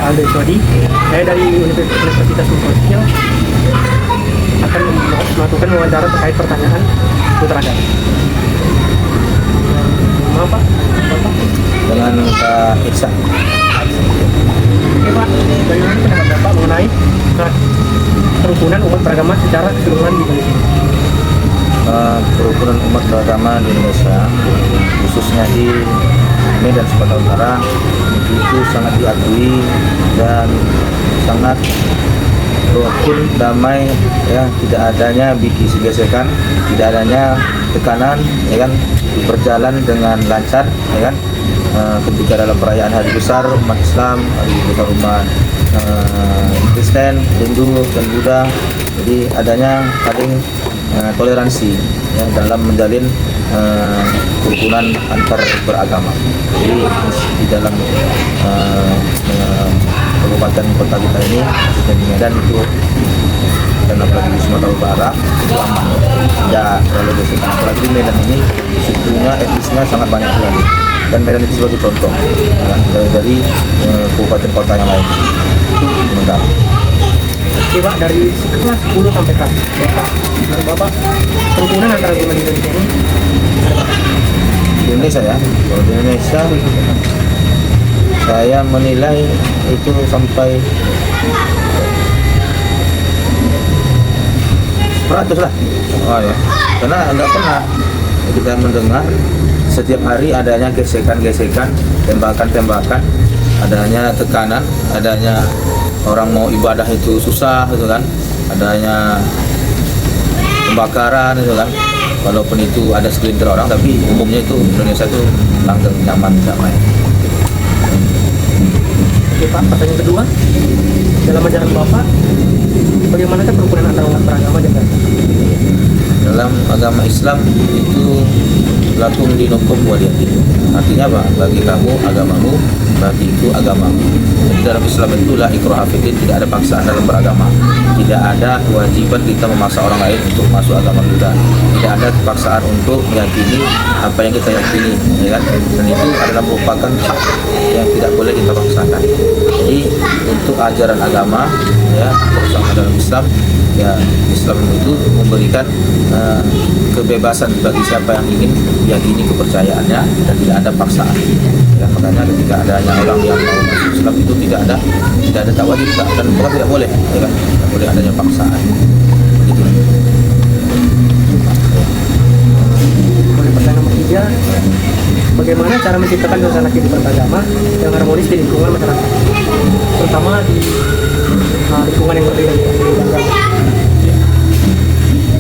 Aldo Iswadi. Saya dari Universitas Sosial akan melakukan wawancara terkait pertanyaan putra. Maaf Pak, Bapak. Dengan Pak Iksan. Oke Pak, bagaimana pendapat Bapak mengenai kerukunan umat beragama secara keseluruhan di Indonesia? Kerukunan umat beragama di Indonesia, khususnya di Medan Sumatera Utara, itu sangat diakui dan sangat rukun, damai, ya, tidak adanya bikin gesekan, tidak adanya tekanan, ya kan, berjalan dengan lancar, ya kan. Ketika dalam perayaan hari besar umat Islam, hari besar umat Kristen, Hindu dan Buddha, jadi adanya saling toleransi, ya, dalam menjalin kerukunan antar beragama. Jadi di dalam kabupaten kota kita ini, khususnya di Medan itu, dan apalagi di Sumatera Utara itu aman, tidak terlalu gesekan. Apalagi di Medan ini sukunya, etnisnya sangat banyak sekali, dan Medan itu sebagai contoh, ya, dari kabupaten kota yang lain itu sementara. Oke Pak, dari kelas 10 sampai kelas menurut Bapak kerukunan antara umat di Indonesia ini Di Indonesia, ya, kalau di Indonesia saya menilai itu sampai 100 lah. Oh, ya. Karena nggak pernah kita mendengar setiap hari adanya gesekan-gesekan, tembakan-tembakan, adanya tekanan, adanya orang mau ibadah itu susah, gitu kan, adanya pembakaran, gitu kan. Walaupun itu ada segelintir orang, tapi umumnya itu Indonesia itu langgeng, nyaman, damai. Oke Pak, pertanyaan kedua, dalam ajaran Bapak bagaimanakah kerukunan antara umat beragama di Indonesia? Dalam agama Islam itu lakum dinukum waliyadin. Artinya apa? Bagi kamu agamamu, bagiku agamamu. Jadi dalam Islam itu la ikraha fiddin, tidak ada paksaan dalam beragama. Tidak ada kewajiban kita memaksa orang lain untuk masuk agama kita. Tidak ada paksaan untuk meyakini apa yang kita yakini, ya kan? Dan itu adalah merupakan hak yang tidak boleh kita paksakan. Jadi untuk ajaran agama, ya, bersama dalam Islam, ya, Islam itu memberikan kebebasan bagi siapa yang ingin yakini kepercayaannya dan tidak ada paksaan. Ya, makanya ketika adanya orang yang mau masuk Islam itu tidak ada takwajib dan bukan tidak boleh, ya kan? Tidak boleh adanya paksaan. Begitu. Kemudian pertanyaan nomor 3, bagaimana cara menciptakan suasana kehidupan beragama yang harmonis di lingkungan masyarakat, terutama di lingkungan yang berbeda di agama?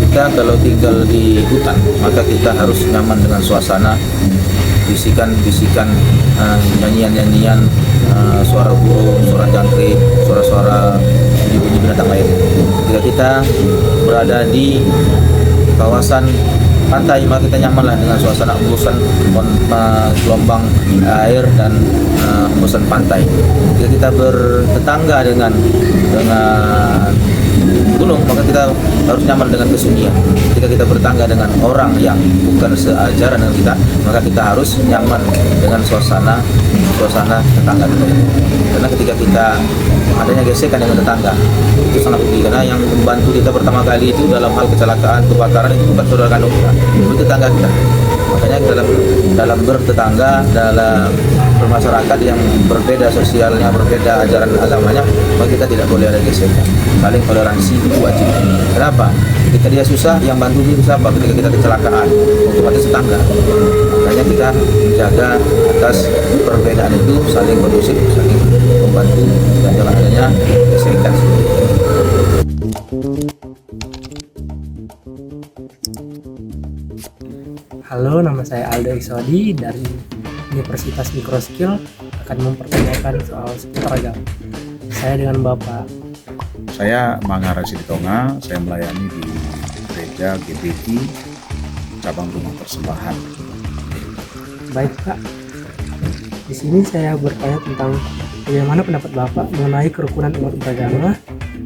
Kita kalau tinggal di hutan, maka kita harus nyaman dengan suasana, bisikan-bisikan, nyanyian-nyanyian, suara burung, suara jangkrik, suara-suara bunyi-bunyi binatang lain. Ketika kita berada di kawasan pantai, maka kita nyamanlah dengan suasana embusan gelombang air dan embusan pantai. Ketika kita bertetangga dengan gunung, maka kita harus nyaman dengan kesunyian. Ketika kita bertangga dengan orang yang bukan seajaran dengan kita, maka kita harus nyaman dengan suasana tetangga kita. Karena ketika kita adanya gesekan dengan tetangga, itu sangat rugi. Karena yang membantu kita pertama kali itu dalam hal kecelakaan, kebakaran, itu bukan saudara kandung kita, itu tetangga kita. Makanya dalam bertetangga, dalam bermasyarakat yang berbeda sosialnya, berbeda ajaran agamanya, maka kita tidak boleh ada gesekan. Saling toleransi itu wajib. Kenapa? Ketika dia susah, yang bantu dia siapa? Ketika kita kecelakaan, otomatis tetangga. Makanya kita jaga atas perbedaan itu, saling kondusif, saling membantu, dan jangan adanya gesekan. Halo, nama saya Aldo Iswadi dari Universitas Mikroskill, akan mempertanyakan soal seputar agama. Saya dengan Bapak. Saya Mangara Siditonga, saya melayani di gereja GBI cabang Rumah Persembahan. Baik Pak, di sini saya bertanya tentang bagaimana pendapat Bapak mengenai kerukunan umat beragama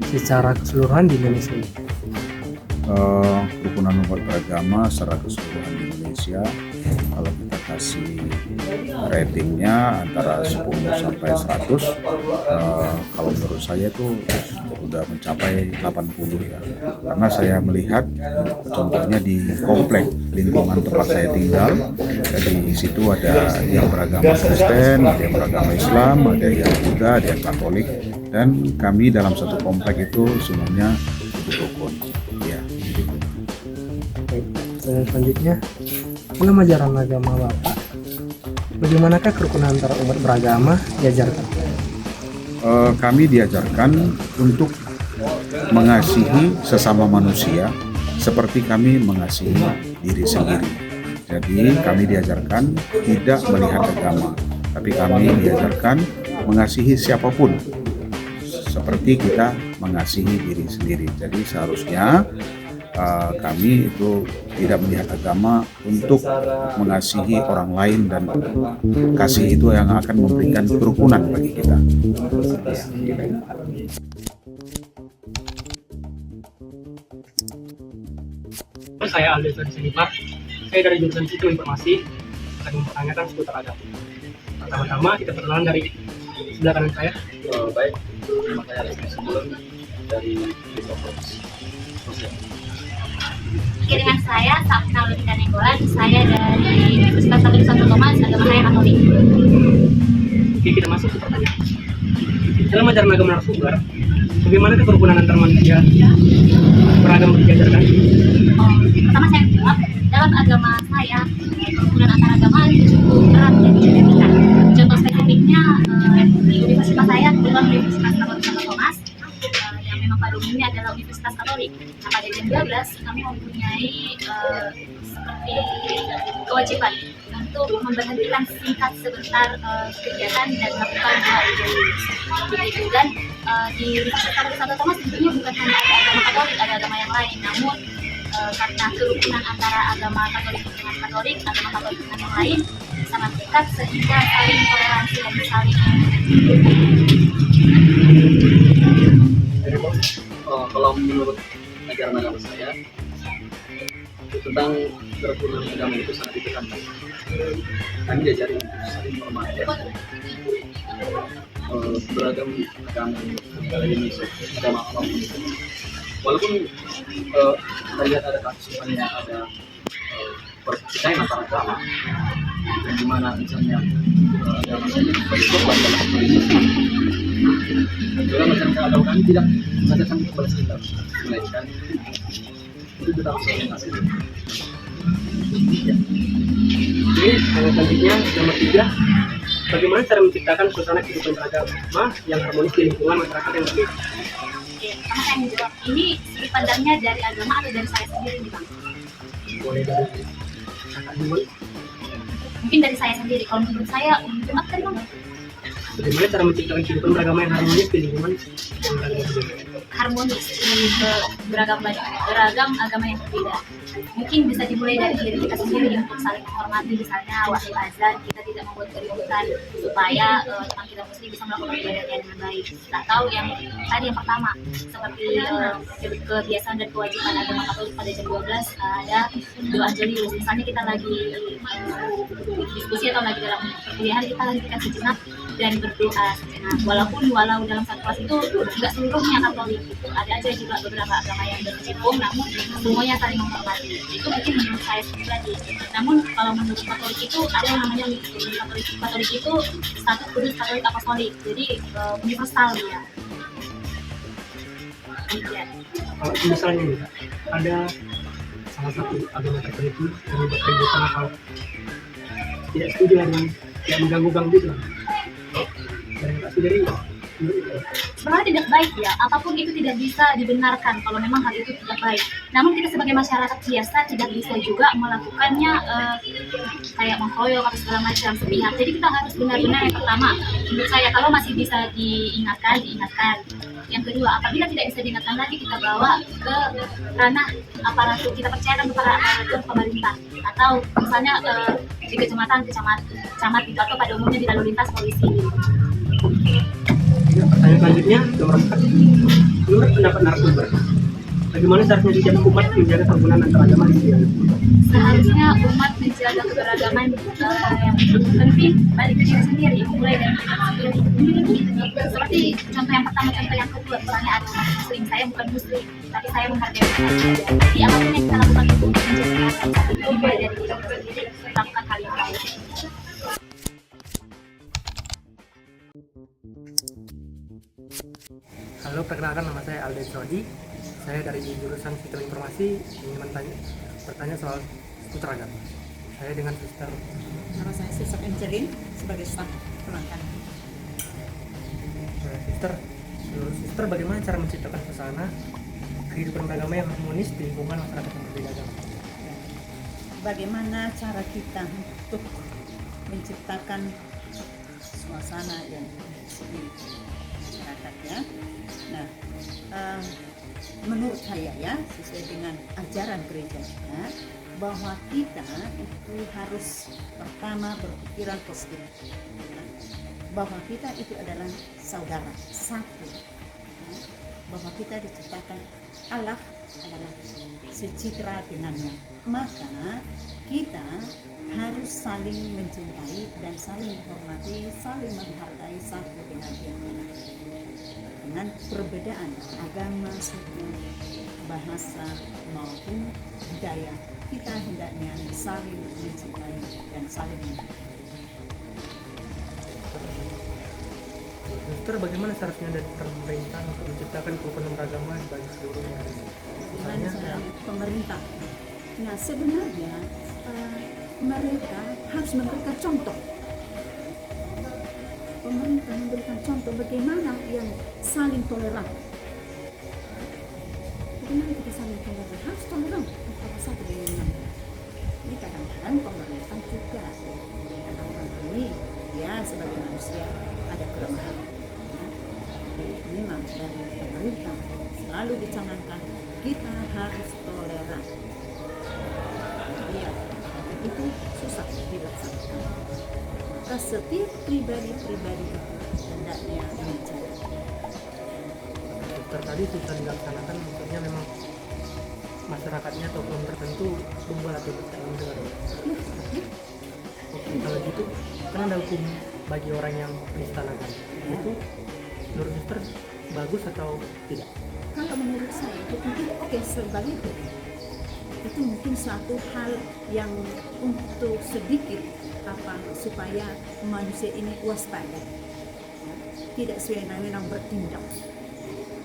secara keseluruhan di Indonesia ini. Kerukunan umat beragama secara keseluruhan di Indonesia, kalau kita kasih ratingnya antara 10 sampai 100. Kalau menurut saya itu sudah mencapai 80 ya. Karena saya melihat contohnya di komplek lingkungan tempat saya tinggal, jadi di situ ada yang beragama Kristen, ada yang beragama Islam, ada yang Buddha, ada yang Katolik, dan kami dalam satu komplek itu semuanya hidup rukun. Ya, gitu. Baik, pertanyaan selanjutnya, dalam ajaran agama Bapak, bagaimanakah kerukunan antara umat beragama diajarkan? Kami diajarkan untuk mengasihi sesama manusia seperti kami mengasihi diri sendiri. Jadi kami diajarkan tidak melihat agama, tapi kami diajarkan mengasihi siapapun seperti kita mengasihi diri sendiri. Jadi seharusnya kami itu tidak melihat agama untuk mengasihi orang lain, dan kasih itu yang akan memberikan kerukunan bagi kita. Saya Aldo dari Pak. Saya dari jurusan Sistem Informasi akan mempertanyakan seputar agama. Pertama-tama kita perkenalan dari sebelah kanan saya. Baik, terima kasih atas sebelum dari Informasi. Dengan saya, Sapna Lutika Nenggolan, saya dari Universitas Katolik Santo Thomas, agama saya Katolik. Oke, kita masuk ke pertanyaan. Dalam ajaran agama narasumber, bagaimana kerukunan antar manusia beragama diajarkan? Pertama saya jawab, dalam agama saya, kerukunan antar agama itu cukup erat dan dinamika. Contoh spesifiknya di universitas saya, kebetulan Universitas Katolik Santo Thomas, yang memang pada umumnya adalah Universitas Katolik. Nah, pada jam 12 kami mempunyai seperti kewajiban untuk memberhentikan singkat sebentar kegiatan dan melakukan begitu. Dan di Universitas Katolik Santo Thomas tentunya bukan hanya ada agama Katolik, ada agama yang lain. Namun karena kerukunan antara agama Katolik dengan Katolik, agama Katolik dengan yang lain sangat dekat, sehingga saling toleransi dan saling kalau menurut ajaran agama saya, tentang kerukunan agama itu sangat ditekankan. Kami diajari saling menghormati beragam agama negara Indonesia, agama apapun itu. Walaupun kita lihat ada kasus ada pertikaian antara agama, yang dimana misalnya agama saya sebagai korban dalam politik. Dalam masyarakat agama kami tidak mengajarkan kebalas dendam, melainkan itu tetap mengasih. Oke, selanjutnya nomor 3, bagaimana cara menciptakan suasana kehidupan beragama yang harmonis di lingkungan masyarakat yang berbeda? Oke, pertama saya menjawab, ini sudut pandangnya dari agama atau dari saya sendiri nih Bang? Boleh dari kakak dulu. Mungkin dari saya sendiri, kalau menurut saya, umat tadi Bang, Bagaimana cara menciptakan kehidupan beragama yang harmonis di lingkungan yang beragama berbeda? harmonis di beragam agama yang berbeda. Mungkin bisa dimulai dari diri kita sendiri untuk saling menghormati, misalnya waktu azan kita tidak membuat keributan supaya teman kita muslim bisa melakukan ibadahnya dengan baik. Atau yang tadi yang pertama seperti kebiasaan dan kewajiban agama Katolik pada jam 12 ada doa anjelius. Misalnya kita lagi diskusi atau lagi dalam perkuliahan, kita hentikan sejenak dan berdoa sejenak. Walau dalam satu kelas itu tidak seluruhnya Katolik, itu ada aja juga beberapa agama yang berkecimpung, namun semuanya saling menghormati. Itu mungkin menurut saya pribadi. Namun kalau menurut Katolik itu ada yang namanya Katolik itu status kudus Katolik Apostolik, jadi universal ya. Kalau misalnya nih, ada salah satu agama tertentu yang membuat keributan atau tidak setuju dengan yang mengganggu gitu, dari Kak sendiri sebenarnya tidak baik ya, apapun itu tidak bisa dibenarkan kalau memang hal itu tidak baik. Namun kita sebagai masyarakat biasa tidak bisa juga melakukannya kayak mengkoyok atau segala macam sepihak. Jadi kita harus benar-benar yang pertama, menurut saya kalau masih bisa diingatkan. Yang kedua, apabila tidak bisa diingatkan lagi, kita bawa ke ranah aparatur, kita percayakan kepada aparatur pemerintah atau misalnya di kecamatan itu atau pada umumnya di lalu lintas polisi. Pertanyaan selanjutnya, nomor 4. Menurut pendapat narasumber, Bagaimana seharusnya juga umat menjaga kerukunan antar agama di dunia? Seharusnya umat menjaga keberagaman yang penting balik ke diri sendiri, mulai dari diri sendiri. Seperti contoh yang pertama, contoh yang kedua, misalnya ada umat muslim, saya bukan muslim, tapi saya menghargai mereka. Jadi apapun yang kita lakukan itu menjadi mulai dari diri sendiri, lakukan hal yang baik. Halo, perkenalkan nama saya Alden Sodi. Saya dari jurusan Sistem Informasi ingin bertanya soal seputar agama. Saya dengan Suster. Nama saya Suster Angelin sebagai staf pelanggan. Suster, bagaimana cara menciptakan suasana kehidupan beragama yang harmonis di lingkungan masyarakat yang berbeda agama? Bagaimana cara kita untuk menciptakan suasana yang di masyarakat ya? Nah, menurut saya ya, sesuai dengan ajaran gereja kita, bahwa kita itu harus pertama berpikiran positif, bahwa kita itu adalah saudara satu, bahwa kita diciptakan Allah adalah secitra dengannya, maka kita harus saling mencintai dan saling menghormati, saling menghargai satu dengan yang lain. Dengan perbedaan agama, suku, bahasa maupun budaya, kita hendaknya saling mencintai dan saling menghargai. Suster, bagaimana seharusnya dari pemerintah untuk menciptakan kerukunan beragama bagi seluruh Indonesia? Misalnya, Pemerintah. Nah, sebenarnya mereka harus memberikan contoh. Pemerintah memberikan contoh bagaimana yang saling toleran. Bagaimana kita saling toleran? Harus toleran antara satu dengan yang lain. Jadi kadang-kadang pemerintah juga dalam ini ya sebagai manusia ada kelemahan. Ya. Memang dari pemerintah selalu dicanangkan kita harus toleran. Ya, itu susah dilaksanakan. Maka setiap pribadi-pribadi itu hendaknya mencintai. Suster, tadi susah dilaksanakan, maksudnya memang masyarakatnya atau kaum tertentu membuat atau dalam negara. Oke, kalau gitu, kan ada hukum bagi orang yang penistaan agama. Itu menurut suster bagus atau tidak? Kalau menurut saya itu mungkin oke sebaliknya. Itu mungkin suatu hal yang untuk sedikit supaya manusia ini waspada, ya, tidak sewenang-wenang bertindak,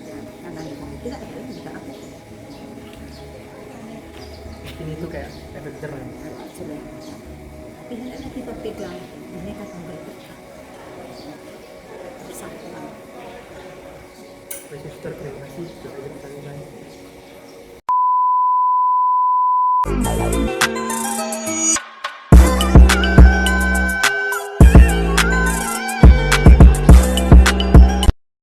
ya, karena tidak ada tidak apa. Mungkin itu kayak efek jerah. Tapi hendaknya kita pegang, mereka akan berdekat bersama. Baik, suster, terima kasih sudah hadir bersama saya.